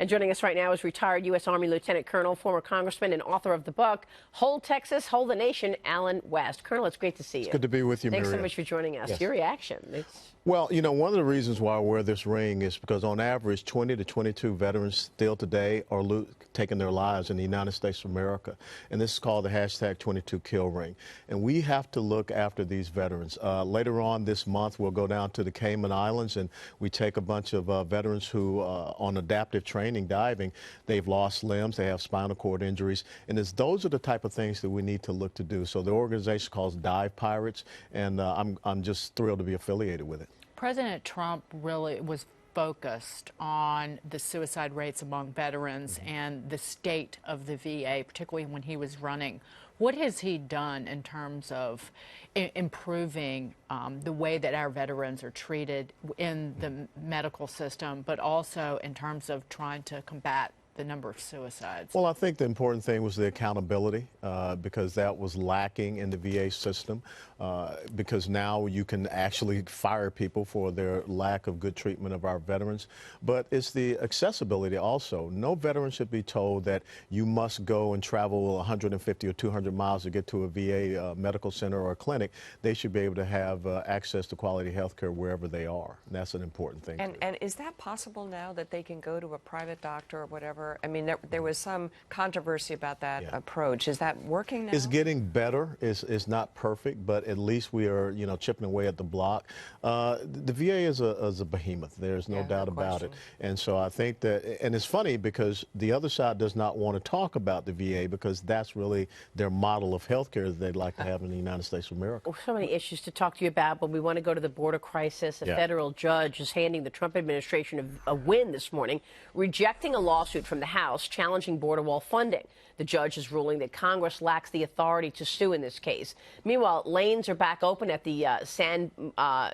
And joining us right now is retired U.S. Army Lieutenant Colonel, former Congressman, and author of the book, Hold Texas, Hold the Nation, Alan West. Colonel, it's great to see you. It's good to be with you, Thanks Maria. so much for joining us. Yes. Your reaction. Well, you know, one of the reasons why I wear this ring is because on average, 20 to 22 veterans still today are taking their lives in the United States of America. And this is called the hashtag 22 kill ring. And we have to look after these veterans. Later on this month, we'll go down to the Cayman Islands and we take a bunch of veterans who, on adaptive training diving, they've lost limbs, they have spinal cord injuries. And those are the type of things that we need to look to do. So the organization calls Dive Pirates, and I'm just thrilled to be affiliated with it. President Trump really was focused on the suicide rates among veterans and the state of the VA, particularly when he was running. What has he done in terms of improving the way that our veterans are treated in the medical system, but also in terms of trying to combat the number of suicides? Well, I think the important thing was the accountability, because that was lacking in the VA system, because now you can actually fire people for their lack of good treatment of our veterans. But it's the accessibility also. No veteran should be told that you must go and travel 150 or 200 miles to get to a VA medical center or a clinic. They should be able to have access to quality health care wherever they are. And that's an important thing. And is that possible now that they can go to a private doctor or whatever? I mean, there was some controversy about that approach. Is that working now? It's getting better. It's not perfect, but at least we are, you know, chipping away at the block. The VA is a behemoth. There's no doubt about it. And so I think that, and it's funny because the other side does not want to talk about the VA because that's really their model of health care that they'd like to have in the United States of America. Well, so many issues to talk to you about, but we want to go to the border crisis. A federal judge is handing the Trump administration a win this morning, rejecting a lawsuit from the House challenging border wall funding. The judge is ruling that Congress lacks the authority to sue in this case. Meanwhile, lanes are back open at the San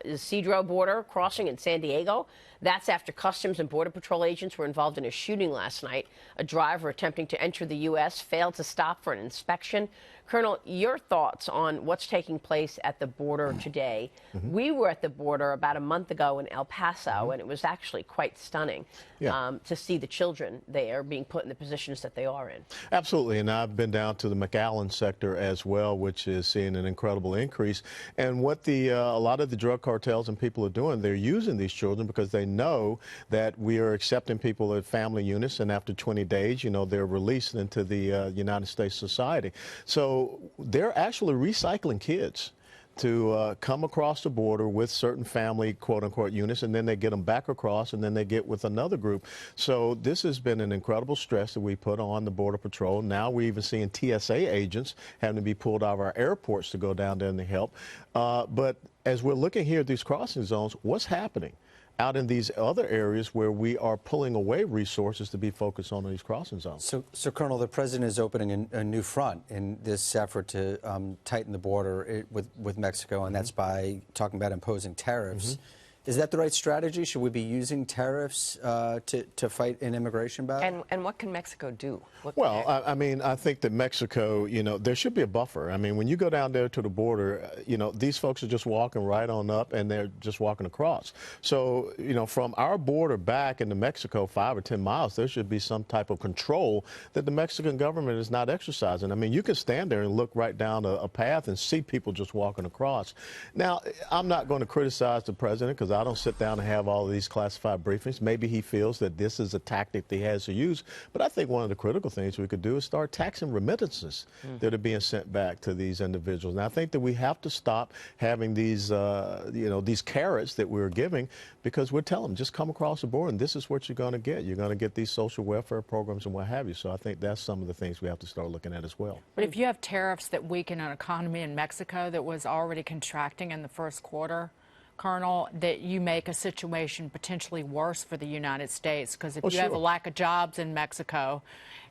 Ysidro border crossing in San Diego. That's after Customs and Border Patrol agents were involved in a shooting last night. A driver attempting to enter the U.S. failed to stop for an inspection. Colonel, your thoughts on what's taking place at the border today? We were at the border about a month ago in El Paso, and it was actually quite stunning to see the children there being put in the positions that they are in. Absolutely, and I've been down to the McAllen sector as well, which is seeing an incredible increase. And what a lot of the drug cartels and people are doing, they're using these children because they know that we are accepting people at family units, and after 20 days, you know, they're released into the United States society. So they're actually recycling kids to come across the border with certain family, quote-unquote, units, and then they get them back across, and then they get with another group. So this has been an incredible stress that we put on the Border Patrol. Now we're even seeing TSA agents having to be pulled out of our airports to go down there and to help. But as we're looking here at these crossing zones, what's happening out in these other areas where we are pulling away resources to be focused on these crossing zones? So Colonel, the president is opening a new front in this effort to tighten the border with Mexico, and that's by talking about imposing tariffs. Is that the right strategy? Should we be using tariffs to fight an immigration battle? And what can Mexico do? Well, I mean, I think that Mexico, you know, there should be a buffer. I mean, when you go down there to the border, you know, these folks are just walking right on up and they're just walking across. So, you know, from our border back into Mexico, 5 or 10 miles, there should be some type of control that the Mexican government is not exercising. I mean, you can stand there and look right down a path and see people just walking across. Now, I'm not going to criticize the president because I don't sit down and have all of these classified briefings. Maybe he feels that this is a tactic that he has to use. But I think one of the critical things we could do is start taxing remittances that are being sent back to these individuals. And I think that we have to stop having these, you know, these carrots that we're giving, because we're telling them, just come across the border and this is what you're going to get. You're going to get these social welfare programs and what have you. So I think that's some of the things we have to start looking at as well. But if you have tariffs that weaken an economy in Mexico that was already contracting in the first quarter, Colonel, that you make a situation potentially worse for the United States, because if you have a lack of jobs in Mexico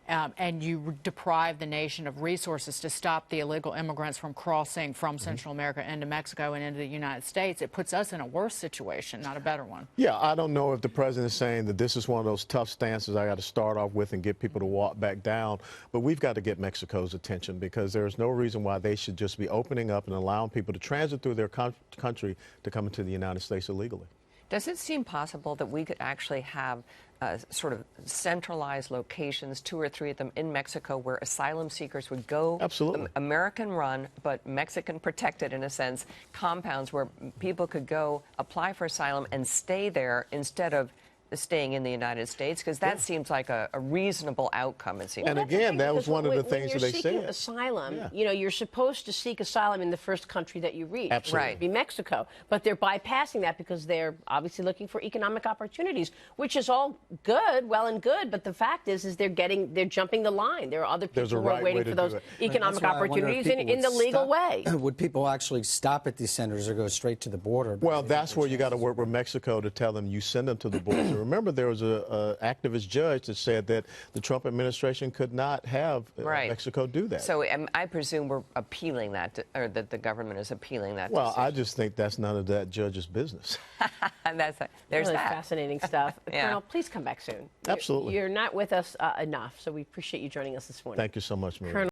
and you deprive the nation of resources to stop the illegal immigrants from crossing from Central America into Mexico and into the United States, it puts us in a worse situation, not a better one. Yeah, I don't know if the president is saying that this is one of those tough stances I got to start off with and get people to walk back down, but we've got to get Mexico's attention, because there's no reason why they should just be opening up and allowing people to transit through their country to come into the United States illegally. Does it seem possible that we could actually have sort of centralized locations, 2 or 3 of them in Mexico, where asylum seekers would go? Absolutely. American-run, but Mexican-protected in a sense, compounds where people could go apply for asylum and stay there instead of staying in the United States, because that seems like a reasonable outcome, it seems. And again, that was one of the things that they said. When you're seeking asylum, you know, you're supposed to seek asylum in the first country that you reach. Absolutely. Which would be Mexico. But they're bypassing that because they're obviously looking for economic opportunities, which is all good, well and good. But the fact is they're jumping the line. There are other people who are waiting for those economic opportunities in the legal way. Would people actually stop at these centers or go straight to the border? Well, that's where you got to work with Mexico to tell them you send them to the border. So remember, there was an activist judge that said that the Trump administration could not have Mexico do that. So I presume we're appealing that, or that the government is appealing that Well, decision. I just think that's none of that judge's business. And there's Really that. fascinating stuff. Yeah. Colonel, please come back soon. Absolutely. You're not with us enough, so we appreciate you joining us this morning. Thank you so much, Maria. Colonel